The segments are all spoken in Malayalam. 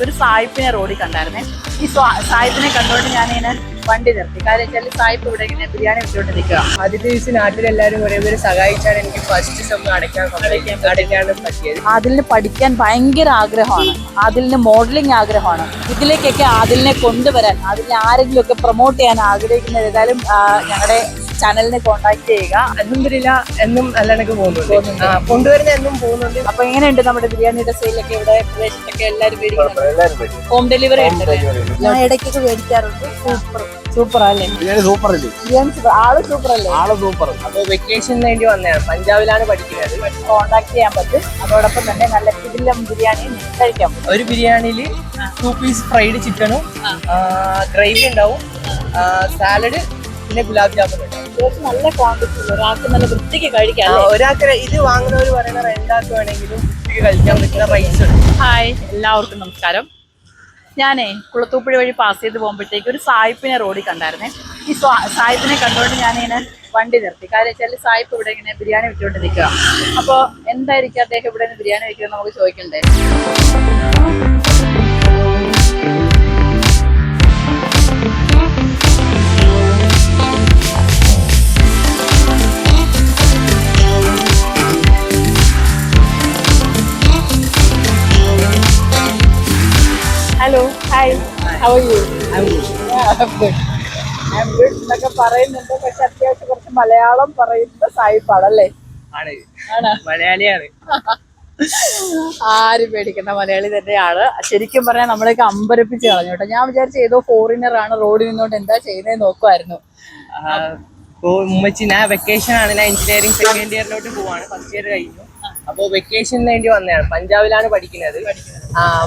ഒരു സായിപ്പിനെ റോഡിൽ കണ്ടായിരുന്നേ. ഈ സായിപ്പിനെ കണ്ടുകൊണ്ട് ഞാനിങ്ങനെ വണ്ടി നിർത്തി. കാര്യം വെച്ചാൽ സായിപ്പ് ഇവിടെ ഇങ്ങനെ ബിരിയാണി വെച്ചുകൊണ്ട് നിൽക്കുക. ആദ്യത്തെ ദിവസം നാട്ടിലെല്ലാവരും കുറേ പേര് സഹായിച്ചാണ് എനിക്ക് ഫസ്റ്റ് സം അടയ്ക്കാനും പറ്റിയത്. ആദിലിന് പഠിക്കാൻ ഭയങ്കര ആഗ്രഹമാണ്, ആദിലിന് മോഡലിംഗ് ആഗ്രഹമാണ്. ഇതിലേക്കൊക്കെ ആദിലിനെ കൊണ്ടുവരാൻ, ആദിലിനെ ആരെങ്കിലും ഒക്കെ പ്രൊമോട്ട് ചെയ്യാൻ ആഗ്രഹിക്കുന്നത് ഏതായാലും ഞങ്ങളുടെ ചാനലിനെ കോൺടാക്ട് ചെയ്യുക. അൽഹംദുലില്ലാ എന്നും നല്ലതൊക്കെ പോകുന്നുണ്ട്, കൊണ്ടുവരുന്ന എന്നും പോകുന്നുണ്ട്. അപ്പൊ എങ്ങനെയുണ്ട് നമ്മുടെ ബിരിയാണിയുടെ സെയിലൊക്കെ ഇവിടെ പ്രദേശത്തൊക്കെ എല്ലാവരും മേടിക്കുന്നുണ്ട്? ഹോം ഡെലിവറി ഉണ്ട്, ഞാൻ ഇടയ്ക്കൊക്കെ മേടിക്കാറുണ്ട്. സൂപ്പർ അല്ലേ ബിരിയാണി? സൂപ്പർ അല്ലേ ബിരിയാണി? ആള് സൂപ്പർ അല്ലേ? ആള് സൂപ്പർ. അപ്പോൾ വെക്കേഷന് വേണ്ടി വന്നതാണ്, പഞ്ചാബിലാണ് പഠിക്കുന്നത്. കോൺടാക്ട് ചെയ്യാൻ പറ്റും. അതോടൊപ്പം തന്നെ നല്ല കിടിലം ബിരിയാണി കഴിക്കാൻ പറ്റും. ഒരു ബിരിയാണിയിൽ 2 പീസ് ഫ്രൈഡ് ചിക്കനും ഗ്രേവി ഉണ്ടാവും, സാലഡ്, പിന്നെ ഗുലാബ് ജാമുൻ ഉണ്ടാവും. നല്ല ക്വാണ്ടിറ്റി, ഒരാൾക്ക് നല്ല വൃത്തിക്ക് കഴിക്കാം. ഒരാൾക്ക് ഇത് വാങ്ങുന്നവർ പറയുന്ന രണ്ടാൾക്ക് വേണമെങ്കിലും വൃത്തിക്ക് കഴിക്കാൻ പറ്റുന്ന റൈസ് ഉണ്ട്. ഹായ്, എല്ലാവർക്കും നമസ്കാരം. ഞാനേ കുളത്തൂപ്പുഴ വഴി പാസ് ചെയ്ത് പോകുമ്പോഴത്തേക്ക് ഒരു സായിപ്പിനെ റോഡിൽ കണ്ടായിരുന്നേ. ഈ സായിപ്പിനെ കണ്ടുകൊണ്ട് ഞാനിങ്ങനെ വണ്ടി നിർത്തി. കാര്യം വെച്ചാൽ സായിപ്പ് ഇവിടെ ഇങ്ങനെ ബിരിയാണി വെച്ചുകൊണ്ട് നിൽക്കുക. അപ്പോൾ എന്തായിരിക്കും അദ്ദേഹം ഇവിടെ നിന്ന് ബിരിയാണി വെക്കുന്നത് നമുക്ക് ചോദിക്കണ്ടേ? Hello, hi, how are you? I'm good. I am good എന്നൊക്കെ പറയുന്നുണ്ട്. പക്ഷെ അത്യാവശ്യം കുറച്ച് മലയാളം പറയുന്ന സായിപ്പാണല്ലേ? ആണ്, മലയാളിയാണ്. ആരും പേടിക്കുന്ന മലയാളി തന്നെയാണ്. ശരിക്കും പറഞ്ഞാൽ നമ്മളെയൊക്കെ അമ്പരപ്പിച്ച് കളഞ്ഞു കേട്ടോ. ഞാൻ വിചാരിച്ച ഏതോ ഫോറിനർ ആണ് റോഡിൽ നിന്നോണ്ട് എന്താ ചെയ്യുന്നത് നോക്കുമായിരുന്നു. ഉമ്മച്ചി ഞാൻ വെക്കേഷൻ ആണ്, ഞാൻ എഞ്ചിനീയറിംഗ് സെക്കൻഡ് ഇയറിലോട്ട് പോവാണ്, ഫസ്റ്റ് ഇയർ കഴിഞ്ഞു. അപ്പോൾ വെക്കേഷന് വേണ്ടി വന്നതാണ്. പഞ്ചാബിലാണ് പഠിക്കുന്നത്.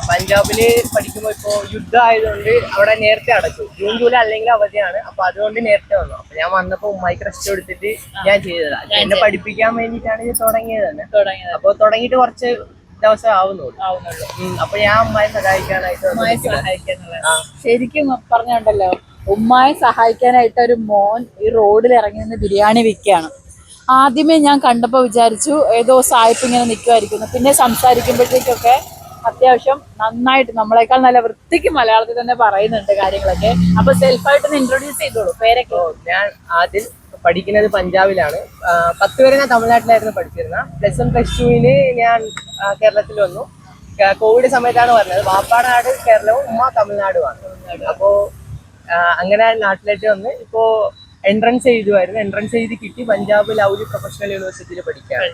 പഞ്ചാബില് പഠിക്കുമ്പോൾ ഇപ്പോൾ യുദ്ധം ആയതുകൊണ്ട് അവിടെ നേരത്തെ അടച്ചു. ജൂൺ ജൂലൈ അല്ലെങ്കിൽ അവധിയാണ്. അപ്പൊ അതുകൊണ്ട് നേരത്തെ വന്നു. അപ്പൊ ഞാൻ വന്നപ്പോ ഉമ്മായിക്ക് റെസ്റ്റ് കൊടുത്തിട്ട് ഞാൻ ചെയ്തതാണ്. എന്നെ പഠിപ്പിക്കാൻ വേണ്ടിയിട്ടാണ് ഇത് തുടങ്ങിയത് തന്നെ. അപ്പൊ തുടങ്ങിയിട്ട് കുറച്ച് ദിവസം ആവുന്നുള്ളൂ. അപ്പൊ ഞാൻ ഉമ്മായി സഹായിക്കാനായിട്ട് ശരിക്കും പറഞ്ഞുണ്ടല്ലോ, ഉമ്മായി സഹായിക്കാനായിട്ട് ഒരു മോൻ ഈ റോഡിൽ ഇറങ്ങി നിന്ന് ബിരിയാണി വിൽക്കുകയാണ്. ആദ്യമേ ഞാൻ കണ്ടപ്പോൾ വിചാരിച്ചു ഏതോ സായിപ്പ് ഇങ്ങനെ നിൽക്കുമായിരിക്കുന്നു. പിന്നെ സംസാരിക്കുമ്പോഴത്തേക്കൊക്കെ അത്യാവശ്യം നന്നായിട്ട് നമ്മളെക്കാൾ നല്ല വൃത്തിക്ക് മലയാളത്തിൽ തന്നെ പറയുന്നുണ്ട് കാര്യങ്ങളൊക്കെ. അപ്പൊ സെൽഫായിട്ടൊന്ന് ഇൻട്രൊഡ്യൂസ് ചെയ്തോളൂ, പേരൊക്കെ. ഞാൻ ആദ്യം പഠിക്കുന്നത് പഞ്ചാബിലാണ്. 10 വരെ ഞാൻ തമിഴ്നാട്ടിലായിരുന്നു പഠിച്ചിരുന്നത്. +1 +2 ഞാൻ കേരളത്തിൽ വന്നു. കോവിഡ് സമയത്താണ് പറഞ്ഞത്. വാപ്പാടെ നാട് കേരളവും ഉമ്മ തമിഴ്നാടുമാണ്. അപ്പോ അങ്ങനെ നാട്ടിലേക്ക് വന്ന് ഇപ്പോ എൻട്രൻസ് എഴുതുമായിരുന്നു. എൻട്രൻസ് എഴുതി കിട്ടി. പഞ്ചാബ് ലൗലി പ്രൊഫഷണൽ യൂണിവേഴ്സിറ്റിയിൽ പഠിക്കുകയാണ്.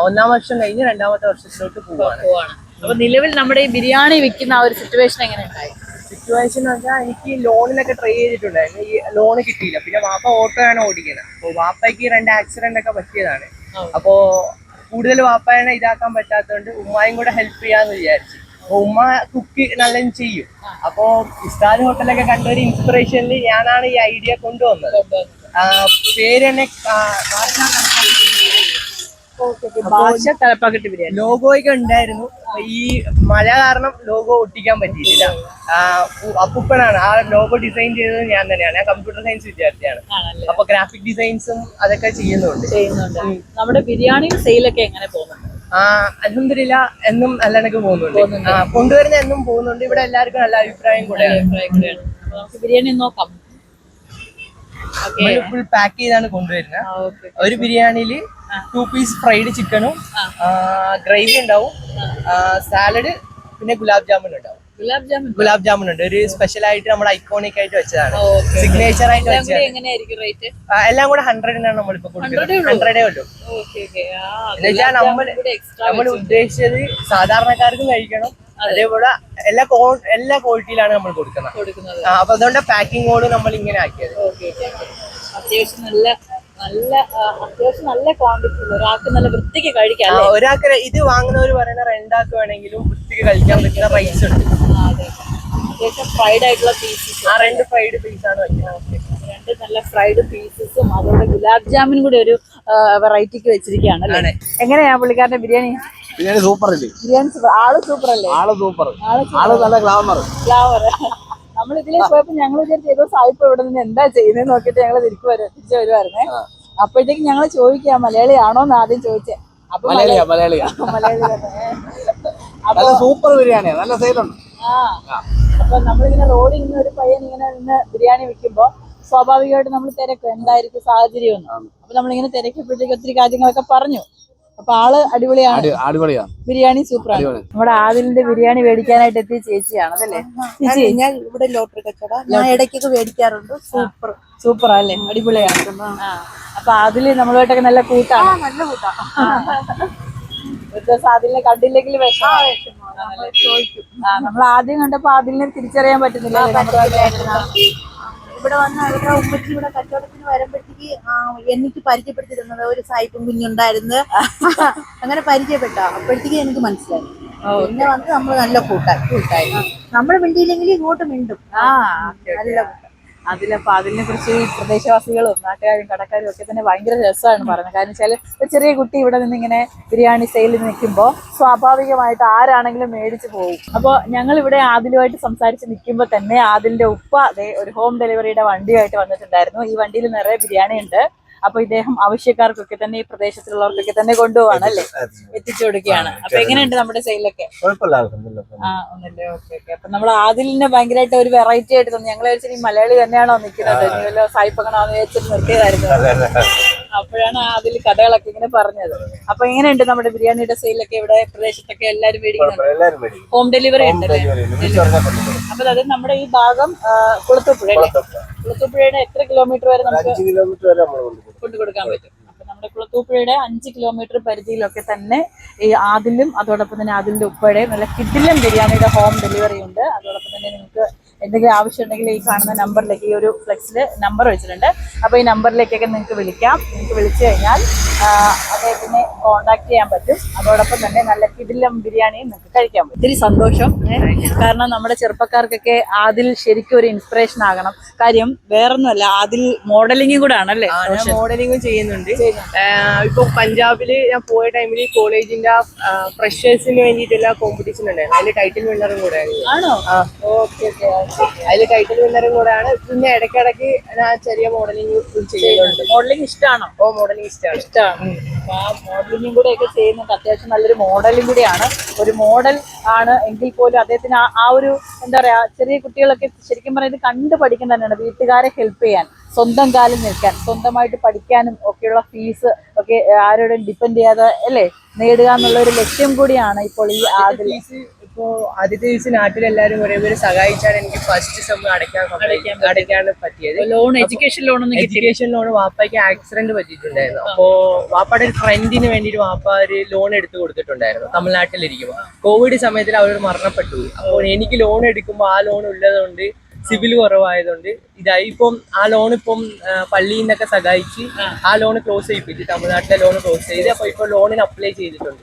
1ാം വർഷം കഴിഞ്ഞ് 2ാമത്തെ വർഷത്തിലോട്ട് പോവാണ്. അപ്പൊ നിലവിൽ നമ്മുടെ ഈ ബിരിയാണി വിൽക്കുന്ന ആ ഒരു സിറ്റുവേഷൻ എങ്ങനെ ഉണ്ടായി? സിറ്റുവേഷൻ എന്ന് പറഞ്ഞാൽ എനിക്ക് ലോണിലൊക്കെ ട്രൈ ചെയ്തിട്ടുണ്ടായിരുന്നു. ഈ ലോണ് കിട്ടിയില്ല. പിന്നെ വാപ്പ ഓട്ടോയാണ് ഓടിക്കുന്നത്. അപ്പോൾ വാപ്പയ്ക്ക് 2 ആക്സിഡന്റ് ഒക്കെ പറ്റിയതാണ്. അപ്പോൾ കൂടുതൽ വാപ്പായനെ ഇതാക്കാൻ പറ്റാത്തതുകൊണ്ട് ഉമ്മായും കൂടെ ഹെൽപ്പ് ചെയ്യാന്ന് വിചാരിച്ചു. അപ്പൊ ഉമ്മ കുക്ക് നല്ല ചെയ്യും. അപ്പോ ഉസ്താദ് ഹോട്ടലൊക്കെ കണ്ട ഒരു ഇൻസ്പിറേഷനിൽ ഞാനാണ് ഈ ഐഡിയ കൊണ്ടുവന്നത്. പേര് തന്നെ ലോഗോയൊക്കെ ഉണ്ടായിരുന്നു. ഈ മഴ കാരണം ലോഗോ ഒട്ടിക്കാൻ പറ്റിയിട്ടില്ല. അപ്പൂപ്പനാണ് ആ ലോഗോ ഡിസൈൻ ചെയ്തത് ഞാൻ തന്നെയാണ്. ഞാൻ കമ്പ്യൂട്ടർ സയൻസ് വിദ്യാർത്ഥിയാണ്. അപ്പൊ ഗ്രാഫിക് ഡിസൈൻസും അതൊക്കെ ചെയ്യുന്നുണ്ട്. നമ്മുടെ ബിരിയാണി സെയിലൊക്കെ എങ്ങനെ പോകുന്നുണ്ട്? അൽഹംദുലില്ലാ എന്നും നല്ലതൊക്കെ പോകുന്നുണ്ട്, കൊണ്ടുവരുന്ന എന്നും പോകുന്നുണ്ട്. ഇവിടെ എല്ലാവർക്കും നല്ല അഭിപ്രായം കൂടെയാണ്. ബിരിയാണി നോക്കാം. ഫുൾ പാക്ക് ചെയ്താണ് കൊണ്ടുവരുന്നത്. ഒരു ബിരിയാണിയിൽ 2 പീസ് ഫ്രൈഡ് ചിക്കനും ഗ്രേവി ഉണ്ടാവും, സാലഡ്, പിന്നെ ഗുലാബ് ജാമുൻ ഉണ്ടാവും. ഗുലാബ് ജാമുൻ ഉണ്ട്. ഒരു സ്പെഷ്യൽ ആയിട്ട് നമ്മുടെ ഐക്കോണിക് ആയിട്ട് വെച്ചതാണ്, സിഗ്നേച്ചർ ആയിട്ട് വെച്ചതാണ്. എല്ലാം കൂടെ 100 നമ്മളിപ്പോ കൊടുക്കുന്നത്. 100 ഉള്ളൂ. എന്നുവെച്ചാൽ നമ്മൾ ഉദ്ദേശിച്ചത് സാധാരണക്കാർക്കും കഴിക്കണം, അതേപോലെ എല്ലാ ക്വാളിറ്റിയിലാണ് നമ്മൾ കൊടുക്കുന്നത്. അപ്പൊ അതുകൊണ്ട് പാക്കിംഗ് കോഡ് നമ്മൾ ഇങ്ങനെ ആക്കിയത്. അത്യാവശ്യം നല്ല ക്വാണ്ടിറ്റി, ഒരാൾക്ക് നല്ല വൃത്തിക്ക് കഴിക്കാം. ഒരാൾക്ക് ഇത് വാങ്ങുന്നവർ പറയുന്ന രണ്ടാൾക്ക് വേണമെങ്കിലും വൃത്തിക്ക് കഴിക്കാൻ പറ്റുന്ന റൈസ് ഉണ്ട്. അത്യാവശ്യം ഫ്രൈഡ് ആയിട്ടുള്ള പീസസ്, 2 ഫ്രൈഡ് പീസാണ് വെക്കുന്നത്. 2 നല്ല ഫ്രൈഡ് പീസസും അതോടെ ഗുലാബ് ജാമുൻ കൂടി ഒരു വെറൈറ്റിക്ക് വെച്ചിരിക്കുകയാണ് അല്ലേ? എങ്ങനെയാ പുള്ളിക്കാരന്റെ ബിരിയാണി? ബിരിയാണി സൂപ്പർ അല്ലേ? ബിരിയാണി ആള് സൂപ്പർ അല്ലേ? ആള് സൂപ്പർ, ആള് നല്ല ഗ്ലാമർ. നമ്മൾ ഇതിലേ പോയപ്പോ ഞങ്ങൾ വിചാരിച്ചു ഏതോ സായിപ്പ് ഇവിടെ നിന്ന് എന്താ ചെയ്യുന്നത് നോക്കിയിട്ട് ഞങ്ങൾ തിരിച്ചു വരുവായിരുന്നേ. അപ്പോഴത്തേക്ക് ഞങ്ങൾ ചോദിക്കാം മലയാളിയാണോന്ന് ആദ്യം ചോദിച്ചേ. അപ്പൊ മലയാളിയാ. മലയാളി തന്നെ. നല്ല സൂപ്പർ ബിരിയാണിയാ, നല്ല സെയിലുണ്ട്. അപ്പൊ നമ്മളിങ്ങനെ റോഡിൽ നിന്ന് ഒരു പയ്യൻ ഇങ്ങനെ നിന്ന് ബിരിയാണി വെക്കുമ്പോ സ്വാഭാവികമായിട്ട് നമ്മൾ തിരക്കും എന്തായിരിക്കും സാഹചര്യം എന്ന്. അപ്പൊ നമ്മളിങ്ങനെ തിരക്കിയപ്പോഴത്തേക്ക് ഒത്തിരി കാര്യങ്ങളൊക്കെ പറഞ്ഞു. അപ്പൊ ആള് അടിപൊളിയാണ്, അടിപൊളിയാണ്. ബിരിയാണി സൂപ്പറാണ്. നമ്മുടെ ആദിലിന്റെ ബിരിയാണി മേടിക്കാനായിട്ട് എത്തിയ ചേച്ചിയാണ് അതല്ലേ? ചേച്ചി ഞാൻ ഇവിടെ ലോട്ടറി കച്ചവടം ഞാൻ ഇടയ്ക്കൊക്കെ മേടിക്കാറുണ്ട്. സൂപ്പറാ അല്ലേ? അടിപൊളിയാണ്. അപ്പൊ ആദില് നമ്മളുമായിട്ടൊക്കെ നല്ല കൂട്ടാണ്. നല്ല കൂട്ടാ. ഒരു ദിവസം ആദിലിനെ കണ്ടില്ലെങ്കിൽ ചോദിക്കും. നമ്മൾ ആദ്യം കണ്ടപ്പോ ആദിലിനെ തിരിച്ചറിയാൻ പറ്റുന്നില്ല. ഇവിടെ വന്ന് അവരുടെ ഉമ്മച്ചി ഇവിടെ കച്ചവടത്തിന് വരുമ്പോഴത്തേക്ക് എനിക്ക് പരിചയപ്പെടുത്തി തന്നത് ഒരു സായിപ്പും കുഞ്ഞുണ്ടായിരുന്നു. അങ്ങനെ പരിചയപ്പെട്ട അപ്പോഴത്തേക്ക് എനിക്ക് മനസ്സിലായി. പിന്നെ വന്ന് നമ്മൾ നല്ല കൂട്ടായി നമ്മള് മിണ്ടിയില്ലെങ്കിൽ ഇങ്ങോട്ട് മിണ്ടും. നല്ല അതിലപ്പോ അതിനെ കുറിച്ച് ഈ പ്രദേശവാസികളും നാട്ടുകാരും കടക്കാരും ഒക്കെ തന്നെ ഭയങ്കര രസമാണ് പറയുന്നത്. കാരണം വെച്ചാൽ ഒരു ചെറിയ കുട്ടി ഇവിടെ നിന്ന് ഇങ്ങനെ ബിരിയാണി സെയിലിൽ നിൽക്കുമ്പോൾ സ്വാഭാവികമായിട്ട് ആരാണെങ്കിലും മേടിച്ചു പോകും. അപ്പോൾ ഞങ്ങൾ ഇവിടെ ആദിലുമായിട്ട് സംസാരിച്ച് നിൽക്കുമ്പോൾ തന്നെ ആദിലിന്റെ ഉപ്പ അതെ ഒരു ഹോം ഡെലിവറിയുടെ വണ്ടിയായിട്ട് വന്നിട്ടുണ്ടായിരുന്നു. ഈ വണ്ടിയിൽ നിറയെ ബിരിയാണി ഉണ്ട്. അപ്പൊ ഇദ്ദേഹം ആവശ്യക്കാർക്കൊക്കെ തന്നെ ഈ പ്രദേശത്തുള്ളവർക്കൊക്കെ തന്നെ കൊണ്ടുപോവാണ് അല്ലേ, എത്തിച്ചു കൊടുക്കുകയാണ്. അപ്പൊ എങ്ങനെയുണ്ട് നമ്മുടെ സെയിലൊക്കെ? ഒന്നല്ലേ? ഓക്കെ. അപ്പൊ നമ്മൾ ആദിലിനെ ഭയങ്കരമായിട്ട് ഒരു വെറൈറ്റി ആയിട്ട് തോന്നി. ഞങ്ങൾ വെച്ചാൽ ഈ മലയാളി തന്നെയാണോ നിൽക്കുന്നത്, വല്ല സായിപ്പകണോന്ന് വെച്ചിട്ട് നിർത്തിയതായിരുന്നു. അപ്പോഴാണ് ആദിൽ കഥകളൊക്കെ ഇങ്ങനെ പറഞ്ഞത്. അപ്പൊ എങ്ങനെയുണ്ട് നമ്മുടെ ബിരിയാണിയുടെ സെയിലൊക്കെ ഇവിടെ പ്രദേശത്തൊക്കെ എല്ലാരും മേടിക്കുന്നുണ്ട്? ഹോം ഡെലിവറി ഉണ്ടല്ലേ? അപ്പൊ അത് നമ്മുടെ ഈ ഭാഗം കുളത്തൂപ്പുഴ അല്ലേ? കുളത്തൂപ്പുഴയുടെ എത്ര കിലോമീറ്റർ വരെ നമുക്ക് കൊണ്ടു കൊടുക്കാൻ പറ്റും? അപ്പൊ നമ്മുടെ കുളത്തൂപ്പുഴയുടെ 5 കിലോമീറ്റർ പരിധിയിലൊക്കെ തന്നെ ഈ ആദിലും അതോടൊപ്പം തന്നെ ആദിലിന്റെ ഉപ്പയുടെയും നല്ല കിഡിലും ബിരിയാണിയുടെ ഹോം ഡെലിവറി ഉണ്ട്. അതോടൊപ്പം തന്നെ നിങ്ങൾക്ക് എന്തെങ്കിലും ആവശ്യം ഉണ്ടെങ്കിൽ ഈ കാണുന്ന നമ്പറിലേക്ക് ഈ ഒരു ഫ്ലെക്സില് നമ്പർ വെച്ചിട്ടുണ്ട്. അപ്പൊ ഈ നമ്പറിലേക്കൊക്കെ നിങ്ങൾക്ക് വിളിക്കാം. നിങ്ങൾക്ക് വിളിച്ചു കഴിഞ്ഞാൽ അദ്ദേഹത്തിനെ കോണ്ടാക്ട് ചെയ്യാൻ പറ്റും. അതോടൊപ്പം തന്നെ നല്ല കിടിലം ബിരിയാണിയും നിങ്ങൾക്ക് കഴിക്കാൻ പറ്റും. ഒത്തിരി സന്തോഷം. കാരണം നമ്മുടെ ചെറുപ്പക്കാർക്കൊക്കെ ആദിൽ ശരിക്കും ഒരു ഇൻസ്പിറേഷൻ ആകണം. കാര്യം വേറൊന്നുമല്ല, ആദിൽ മോഡലിംഗും കൂടെ ആണല്ലേ? മോഡലിംഗും ചെയ്യുന്നുണ്ട്. ഇപ്പൊ പഞ്ചാബില് ഞാൻ പോയ ടൈമിൽ കോളേജിന്റെ ഫ്രഷേഴ്സിന് വേണ്ടിയിട്ടുള്ള കോമ്പറ്റീഷൻ ഉണ്ടായിരുന്നു. അതിൽ ടൈറ്റിൽ വിന്നറും കൂടെ ആണോ? ഓക്കെ. അതിൽ ടൈറ്റിൽ വിന്നറും കൂടെയാണ്. പിന്നെ ഇടയ്ക്കിടയ്ക്ക് ഞാൻ ചെറിയ മോഡലിംഗ് ചെയ്യുന്നുണ്ട്. മോഡലിംഗ് ഇഷ്ടമാണോ? മോഡലിംഗ് ഇഷ്ടമാണ്. അപ്പൊ ആ മോഡലിംഗും കൂടെ ഒക്കെ ചെയ്യുന്നുണ്ട്. അത്യാവശ്യം നല്ലൊരു മോഡലും കൂടിയാണ്. ഒരു മോഡൽ ആണ് എങ്കിൽ പോലും അദ്ദേഹത്തിന് ആ ഒരു എന്താ പറയാ, ചെറിയ കുട്ടികളൊക്കെ ശരിക്കും പറയുന്നത് കണ്ടു പഠിക്കാൻ തന്നെയാണ്. വീട്ടുകാരെ ഹെൽപ്പ് ചെയ്യാൻ, സ്വന്തം കാലിൽ നിൽക്കാൻ, സ്വന്തമായിട്ട് പഠിക്കാനും ഒക്കെയുള്ള ഫീസ് ഒക്കെ ആരോടും ഡിപ്പെൻഡ് ചെയ്യാതെ അല്ലേ നേടുക എന്നുള്ള ഒരു ലക്ഷ്യം കൂടിയാണ് ഇപ്പോൾ ഈ ആദിൽ. ഇപ്പോ ആദ്യത്തെ ദിവസം നാട്ടിലെല്ലാരും ഒരേ പേര് സഹായിച്ചാണ് എനിക്ക് ഫസ്റ്റ് സെം അടയ്ക്കാൻ പറ്റിയത്. ലോൺ, എഡ്യൂക്കേഷൻ ലോൺ വാപ്പയ്ക്ക് ആക്സിഡന്റ് പറ്റിയിട്ടുണ്ടായിരുന്നു. അപ്പോ വാപ്പയുടെ ഒരു ഫ്രണ്ടിന് വേണ്ടിയിട്ട് വാപ്പ ഒരു ലോൺ എടുത്തു കൊടുത്തിട്ടുണ്ടായിരുന്നു. തമിഴ്നാട്ടിലിരിക്കുമ്പോൾ കോവിഡ് സമയത്തിൽ അവർ മരണപ്പെട്ടു. അപ്പോൾ എനിക്ക് ലോൺ എടുക്കുമ്പോൾ ആ ലോൺ ഉള്ളതുകൊണ്ട് സിവിൽ കുറവായതുകൊണ്ട് ഇതായി. ഇപ്പം ആ ലോൺ ഇപ്പം പള്ളിയിൽ നിന്നൊക്കെ സഹായിച്ച് ആ ലോൺ ക്ലോസ് ചെയ്യിപ്പിച്ചു. തമിഴ്നാട്ടിലെ ലോൺ ക്ലോസ് ചെയ്ത് അപ്പൊ ഇപ്പൊ ലോണിന് അപ്ലൈ ചെയ്തിട്ടുണ്ട്.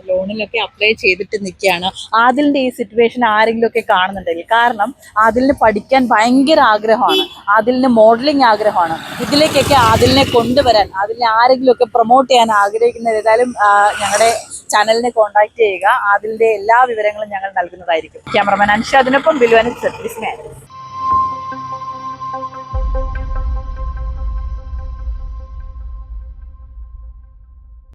ലോണിലൊക്കെ അപ്ലൈ ചെയ്തിട്ട് നിൽക്കുകയാണ്. ആദിലിന്റെ ഈ സിറ്റുവേഷൻ ആരെങ്കിലും ഒക്കെ കാണുന്നുണ്ടെങ്കിൽ, കാരണം ആദിലിന് പഠിക്കാൻ ഭയങ്കര ആഗ്രഹമാണ്, ആദിലിന് മോഡലിംഗ് ആഗ്രഹമാണ്. ഇതിലേക്കൊക്കെ ആദിലിനെ കൊണ്ടുവരാൻ, ആദിലിനെ ആരെങ്കിലും ഒക്കെ പ്രൊമോട്ട് ചെയ്യാൻ ആഗ്രഹിക്കുന്നത് ഏതായാലും ഞങ്ങളുടെ ചാനലിനെ കോൺടാക്ട് ചെയ്യുക. ആദിലിന്റെ എല്ലാ വിവരങ്ങളും ഞങ്ങൾ നൽകുന്നതായിരിക്കും. ക്യാമറമാൻ അൻഷാദിനൊപ്പം ബിൽവാനിസ്.